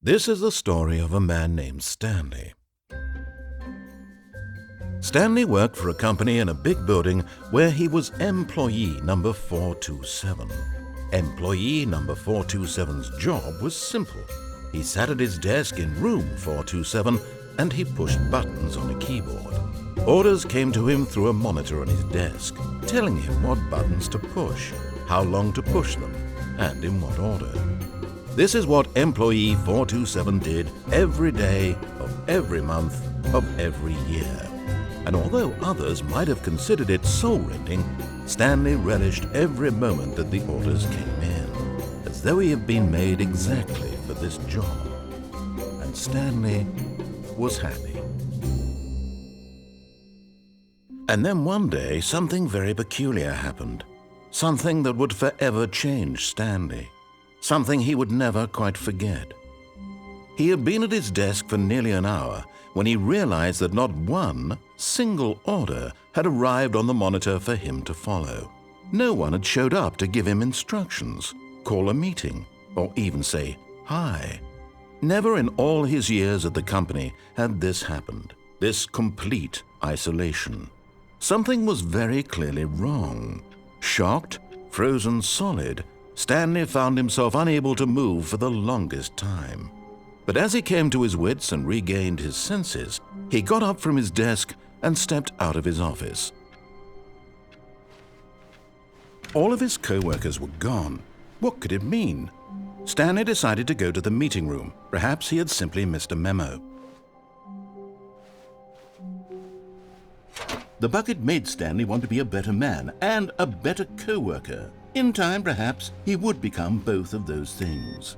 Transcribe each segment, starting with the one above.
This is the story of a man named Stanley. Stanley worked for a company in a big building where he was employee number 427. Employee number 427's job was simple. He sat at his desk in room 427 and he pushed buttons on a keyboard. Orders came to him through a monitor on his desk, telling him what buttons to push, how long to push them, and in what order. This is what employee 427 did every day of every month of every year. And although others might have considered it soul-rending, Stanley relished every moment that the orders came in, as though he had been made exactly for this job. And Stanley was happy. And then one day, something very peculiar happened. Something that would forever change Stanley. Something he would never quite forget. He had been at his desk for nearly an hour when he realized that not one single order had arrived on the monitor for him to follow. No one had showed up to give him instructions, call a meeting, or even say hi. Never in all his years at the company had this happened, this complete isolation. Something was very clearly wrong. Shocked, frozen solid, Stanley found himself unable to move for the longest time. But as he came to his wits and regained his senses, he got up from his desk and stepped out of his office. All of his co-workers were gone. What could it mean? Stanley decided to go to the meeting room. Perhaps he had simply missed a memo. The bucket made Stanley want to be a better man and a better co-worker. In time, perhaps, he would become both of those things.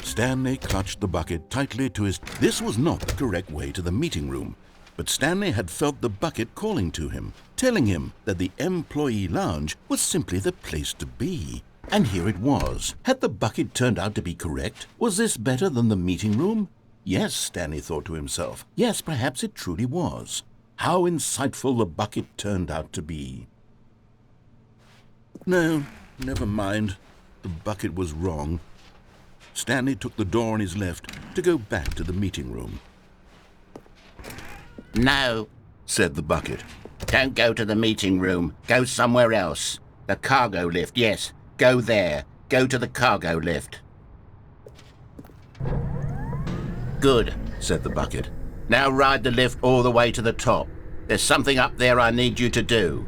Stanley clutched the bucket tightly to his... This was not the correct way to the meeting room, but Stanley had felt the bucket calling to him, telling him that the employee lounge was simply the place to be. And here it was. Had the bucket turned out to be correct? Was this better than the meeting room? Yes, Stanley thought to himself. Yes, perhaps it truly was. How insightful the bucket turned out to be. No, never mind. The bucket was wrong. Stanley took the door on his left to go back to the meeting room. No, said the bucket. Don't go to the meeting room. Go somewhere else. The cargo lift, yes. Go there. Go to the cargo lift. Good, said the bucket. Now ride the lift all the way to the top. There's something up there I need you to do.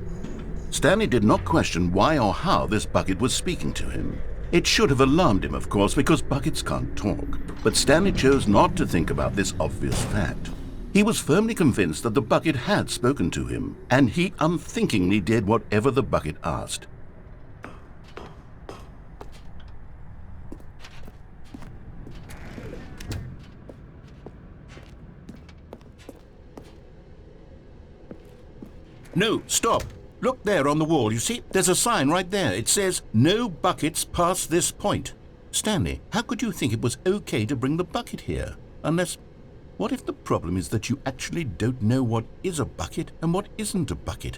Stanley did not question why or how this bucket was speaking to him. It should have alarmed him, of course, because buckets can't talk. But Stanley chose not to think about this obvious fact. He was firmly convinced that the bucket had spoken to him, and he unthinkingly did whatever the bucket asked. No, stop. Look there on the wall. You see, there's a sign right there. It says, "No buckets past this point." Stanley, how could you think it was okay to bring the bucket here? Unless, what if the problem is that you actually don't know what is a bucket and what isn't a bucket?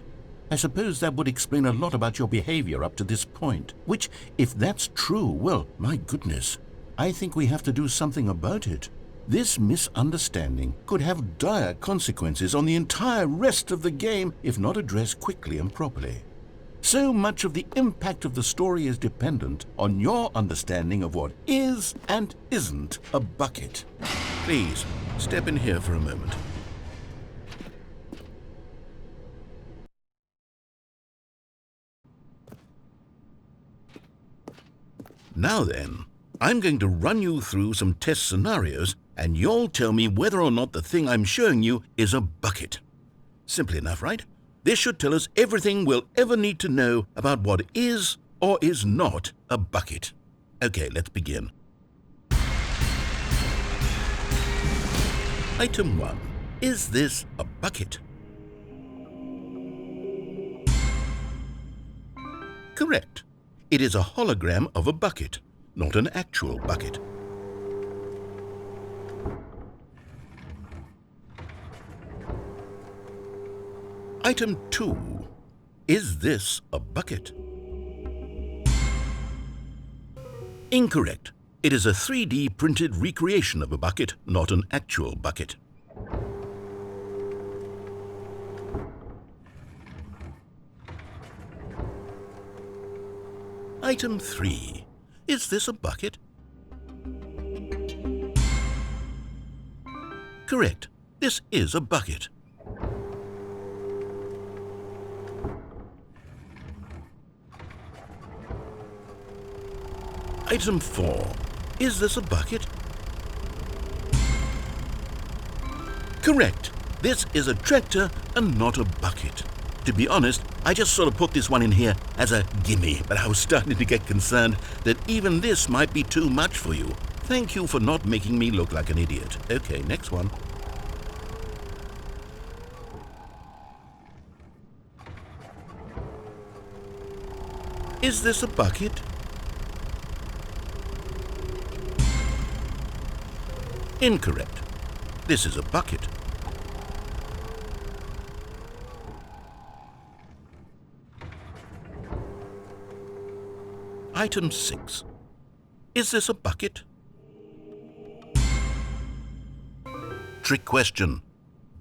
I suppose that would explain a lot about your behavior up to this point. Which, if that's true, well, my goodness, I think we have to do something about it. This misunderstanding could have dire consequences on the entire rest of the game if not addressed quickly and properly. So much of the impact of the story is dependent on your understanding of what is and isn't a bucket. Please, step in here for a moment. Now then, I'm going to run you through some test scenarios and you'll tell me whether or not the thing I'm showing you is a bucket. Simple enough, right? This should tell us everything we'll ever need to know about what is or is not a bucket. Okay, let's begin. Item 1. Is this a bucket? Correct. It is a hologram of a bucket, not an actual bucket. Item 2. Is this a bucket? Incorrect. It is a 3D printed recreation of a bucket, not an actual bucket. Item 3. Is this a bucket? Correct. This is a bucket. Item 4. Is this a bucket? Correct. This is a tractor and not a bucket. To be honest, I just sort of put this one in here as a gimme, but I was starting to get concerned that even this might be too much for you. Thank you for not making me look like an idiot. Okay, next one. Is this a bucket? Incorrect. This is a bucket. Item 6. Is this a bucket? Trick question.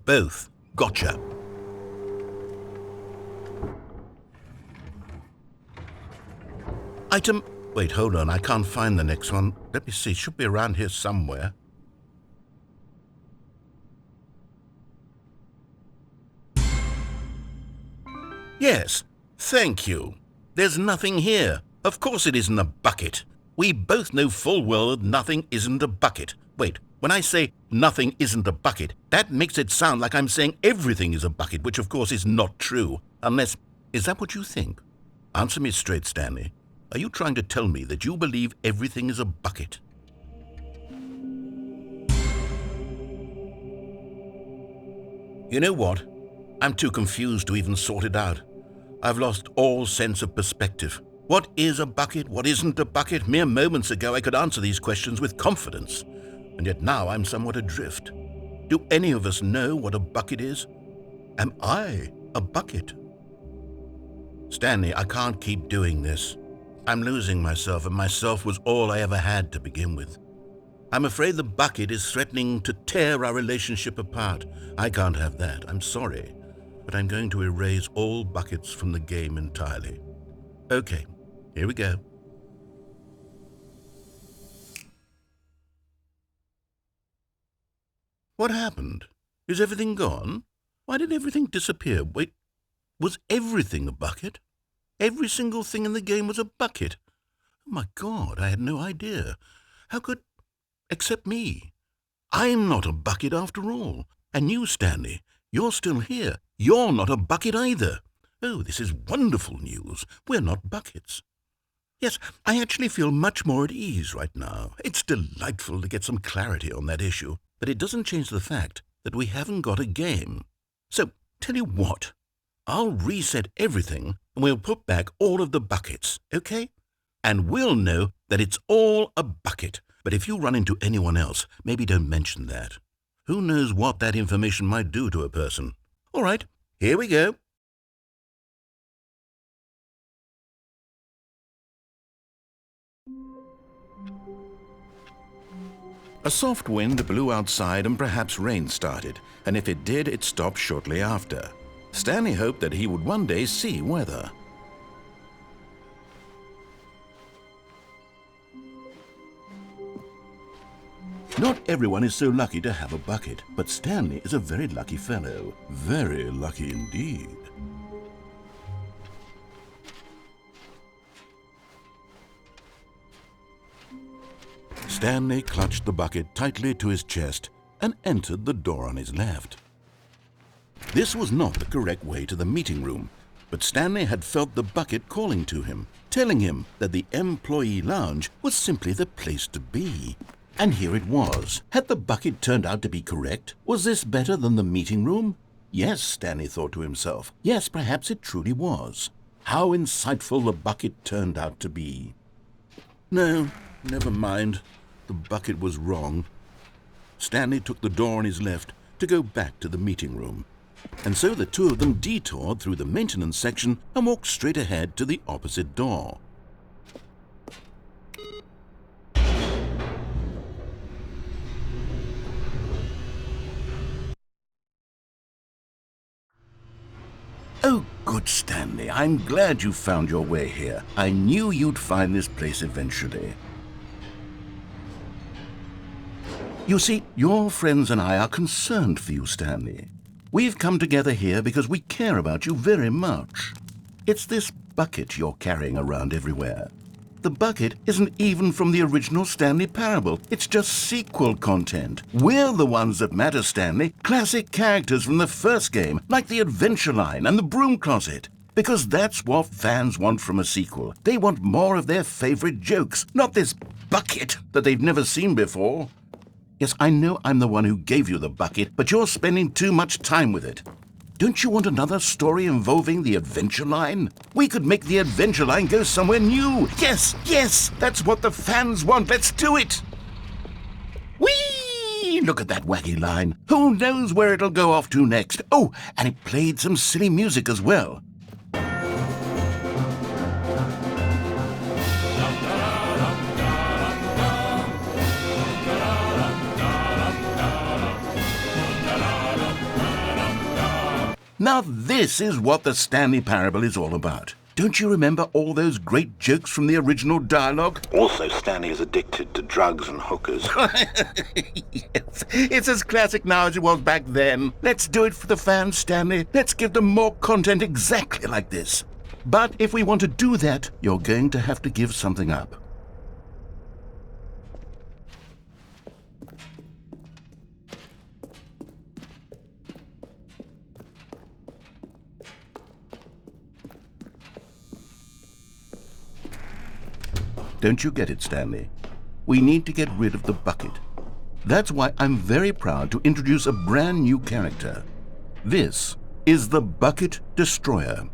Both. Gotcha. Item... Wait, hold on. I can't find the next one. Let me see. It should be around here somewhere. Yes. Thank you. There's nothing here. Of course it isn't a bucket. We both know full well that nothing isn't a bucket. Wait, when I say nothing isn't a bucket, that makes it sound like I'm saying everything is a bucket, which of course is not true. Unless... Is that what you think? Answer me straight, Stanley. Are you trying to tell me that you believe everything is a bucket? You know what? I'm too confused to even sort it out. I've lost all sense of perspective. What is a bucket? What isn't a bucket? Mere moments ago I could answer these questions with confidence, and yet now I'm somewhat adrift. Do any of us know what a bucket is? Am I a bucket? Stanley, I can't keep doing this. I'm losing myself, and myself was all I ever had to begin with. I'm afraid the bucket is threatening to tear our relationship apart. I can't have that. I'm sorry. But I'm going to erase all buckets from the game entirely. Okay, here we go. What happened? Is everything gone? Why did everything disappear? Wait, was everything a bucket? Every single thing in the game was a bucket. Oh my God, I had no idea. How could... Except me. I'm not a bucket after all. And you, Stanley, you're still here. You're not a bucket either. Oh, this is wonderful news. We're not buckets. Yes, I actually feel much more at ease right now. It's delightful to get some clarity on that issue, but it doesn't change the fact that we haven't got a game. So, tell you what, I'll reset everything and we'll put back all of the buckets, okay? And we'll know that it's all a bucket. But if you run into anyone else, maybe don't mention that. Who knows what that information might do to a person? All right, here we go. A soft wind blew outside and perhaps rain started, and if it did, it stopped shortly after. Stanley hoped that he would one day see weather. Not everyone is so lucky to have a bucket, but Stanley is a very lucky fellow. Very lucky indeed. Stanley clutched the bucket tightly to his chest and entered the door on his left. This was not the correct way to the meeting room, but Stanley had felt the bucket calling to him, telling him that the employee lounge was simply the place to be. And here it was. Had the bucket turned out to be correct? Was this better than the meeting room? Yes, Stanley thought to himself. Yes, perhaps it truly was. How insightful the bucket turned out to be. No, never mind. The bucket was wrong. Stanley took the door on his left to go back to the meeting room. And so the two of them detoured through the maintenance section and walked straight ahead to the opposite door. Oh, good Stanley, I'm glad you found your way here. I knew you'd find this place eventually. You see, your friends and I are concerned for you, Stanley. We've come together here because we care about you very much. It's this bucket you're carrying around everywhere. The bucket isn't even from the original Stanley Parable. It's just sequel content. We're the ones that matter, Stanley. Classic characters from the first game, like the Adventure Line and the Broom Closet. Because that's what fans want from a sequel. They want more of their favorite jokes, not this bucket that they've never seen before. Yes, I know I'm the one who gave you the bucket, but you're spending too much time with it. Don't you want another story involving the Adventure Line? We could make the Adventure Line go somewhere new. Yes, yes, that's what the fans want. Let's do it. Whee! Look at that wacky line. Who knows where it'll go off to next? Oh, and it played some silly music as well. Now this is what the Stanley Parable is all about. Don't you remember all those great jokes from the original dialogue? Also, Stanley is addicted to drugs and hookers. Yes, it's as classic now as it was back then. Let's do it for the fans, Stanley. Let's give them more content exactly like this. But if we want to do that, you're going to have to give something up. Don't you get it, Stanley? We need to get rid of the bucket. That's why I'm very proud to introduce a brand new character. This is the Bucket Destroyer.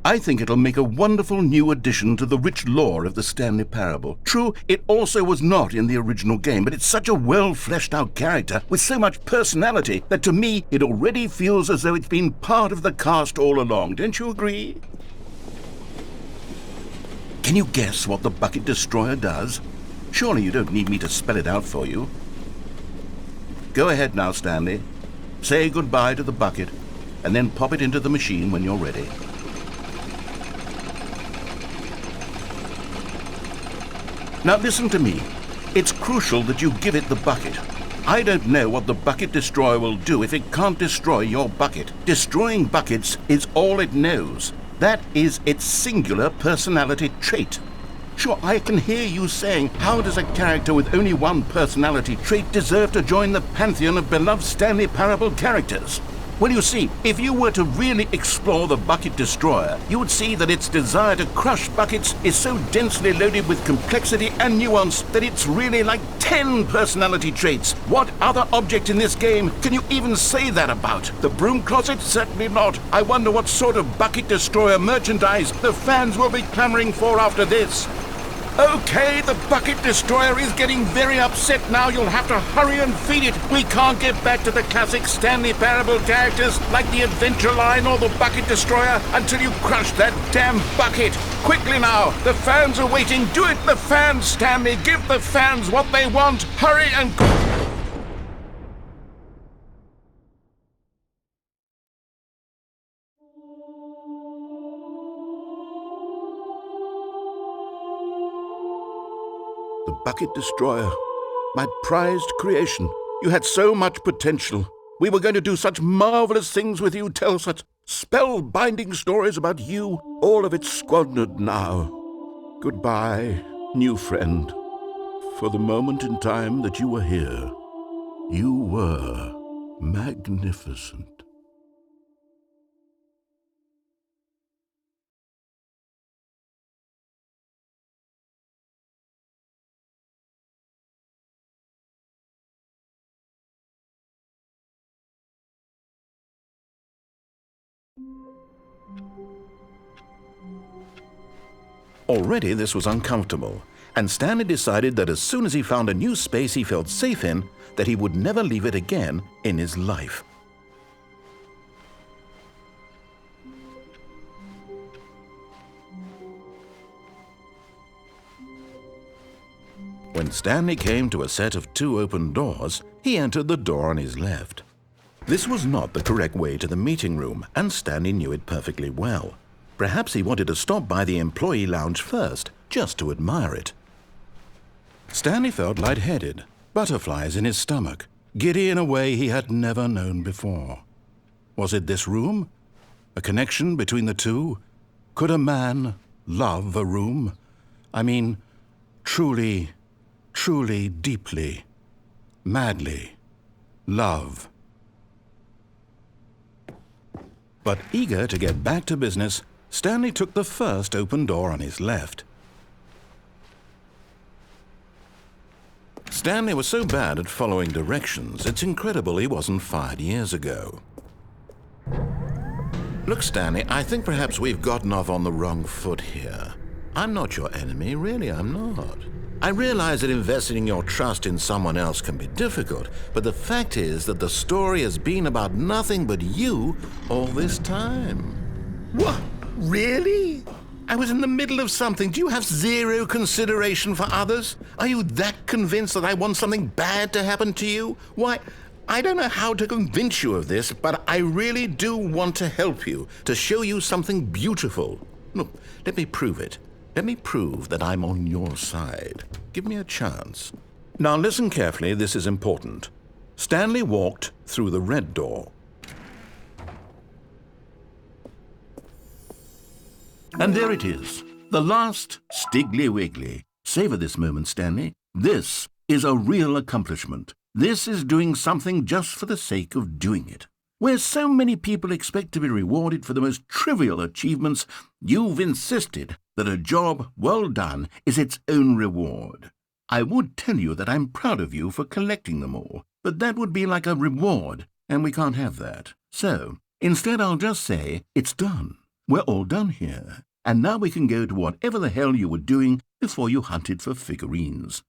I think it'll make a wonderful new addition to the rich lore of the Stanley Parable. True, it also was not in the original game, but it's such a well-fleshed-out character with so much personality that to me it already feels as though it's been part of the cast all along. Don't you agree? Can you guess what the Bucket Destroyer does? Surely you don't need me to spell it out for you. Go ahead now, Stanley. Say goodbye to the bucket, and then pop it into the machine when you're ready. Now listen to me. It's crucial that you give it the bucket. I don't know what the Bucket Destroyer will do if it can't destroy your bucket. Destroying buckets is all it knows. That is its singular personality trait. Sure, I can hear you saying, how does a character with only one personality trait deserve to join the pantheon of beloved Stanley Parable characters? Well, you see, if you were to really explore the Bucket Destroyer, you would see that its desire to crush buckets is so densely loaded with complexity and nuance that it's really like 10 personality traits. What other object in this game can you even say that about? The Broom Closet? Certainly not. I wonder what sort of Bucket Destroyer merchandise the fans will be clamoring for after this. Okay, the Bucket Destroyer is getting very upset now. You'll have to hurry and feed it. We can't get back to the classic Stanley Parable characters like the Adventure Line or the Bucket Destroyer until you crush that damn bucket. Quickly now, the fans are waiting. Do it, the fans, Stanley. Give the fans what they want. Hurry and... The Bucket Destroyer, my prized creation. You had so much potential. We were going to do such marvelous things with you, tell such spellbinding stories about you. All of it squandered now. Goodbye, new friend. For the moment in time that you were here, you were magnificent. Already this was uncomfortable, and Stanley decided that as soon as he found a new space he felt safe in, that he would never leave it again in his life. When Stanley came to a set of 2 open doors, he entered the door on his left. This was not the correct way to the meeting room, and Stanley knew it perfectly well. Perhaps he wanted to stop by the employee lounge first, just to admire it. Stanley felt lightheaded, butterflies in his stomach, giddy in a way he had never known before. Was it this room? A connection between the two? Could a man love a room? I mean, truly, truly, deeply, madly love. But eager to get back to business, Stanley took the first open door on his left. Stanley was so bad at following directions, it's incredible he wasn't fired years ago. Look, Stanley, I think perhaps we've gotten off on the wrong foot here. I'm not your enemy, really, I'm not. I realize that investing your trust in someone else can be difficult, but the fact is that the story has been about nothing but you all this time. What? Really? I was in the middle of something. Do you have zero consideration for others? Are you that convinced that I want something bad to happen to you? Why, I don't know how to convince you of this, but I really do want to help you, to show you something beautiful. Look, let me prove it. Let me prove that I'm on your side. Give me a chance. Now listen carefully, this is important. Stanley walked through the red door. And there it is, the last Figley-Wigley. Savor this moment, Stanley. This is a real accomplishment. This is doing something just for the sake of doing it. Where so many people expect to be rewarded for the most trivial achievements, you've insisted that a job well done is its own reward. I would tell you that I'm proud of you for collecting them all, but that would be like a reward, and we can't have that. So, instead I'll just say, it's done. We're all done here, and now we can go to whatever the hell you were doing before you hunted for figurines.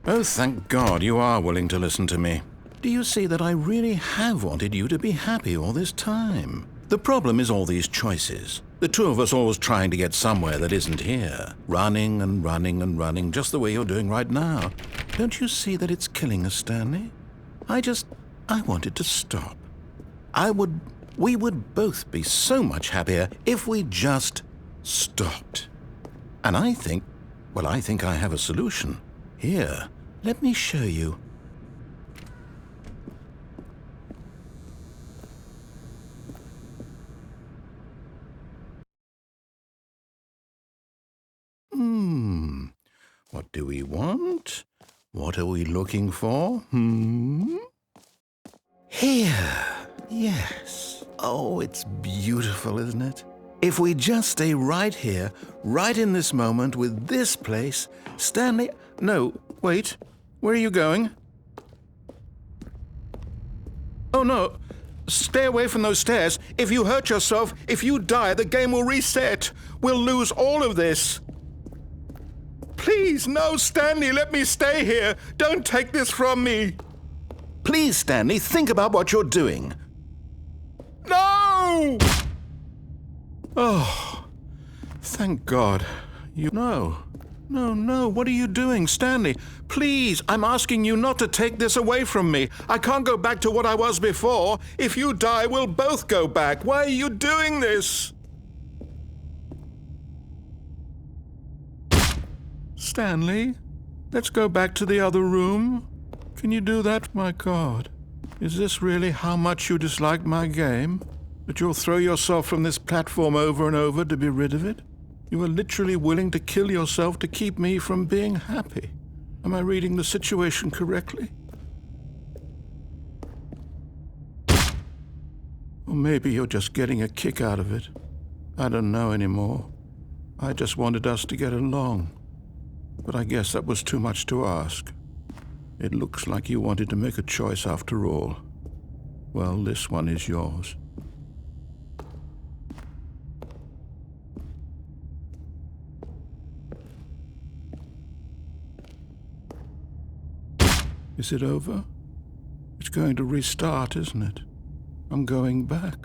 Oh, thank God you are willing to listen to me. Do you see that I really have wanted you to be happy all this time? The problem is all these choices. The two of us always trying to get somewhere that isn't here. Running and running and running, just the way you're doing right now. Don't you see that it's killing us, Stanley? I wanted to stop. We would both be so much happier if we just stopped. And I think I have a solution. Here, let me show you. What do we want? What are we looking for? Here. Yes. Oh, it's beautiful, isn't it? If we just stay right here, right in this moment with this place, Stanley... No, wait. Where are you going? Oh, no. Stay away from those stairs. If you hurt yourself, if you die, the game will reset. We'll lose all of this. Please, no, Stanley, let me stay here. Don't take this from me. Please, Stanley, think about what you're doing. No! Oh, thank God. No, what are you doing, Stanley? Please, I'm asking you not to take this away from me. I can't go back to what I was before. If you die, we'll both go back. Why are you doing this? Stanley, let's go back to the other room. Can you do that? My God, is this really how much you dislike my game? That you'll throw yourself from this platform over and over to be rid of it? You are literally willing to kill yourself to keep me from being happy. Am I reading the situation correctly? Or maybe you're just getting a kick out of it. I don't know anymore. I just wanted us to get along. But I guess that was too much to ask. It looks like you wanted to make a choice after all. Well, this one is yours. Is it over? It's going to restart, isn't it? I'm going back.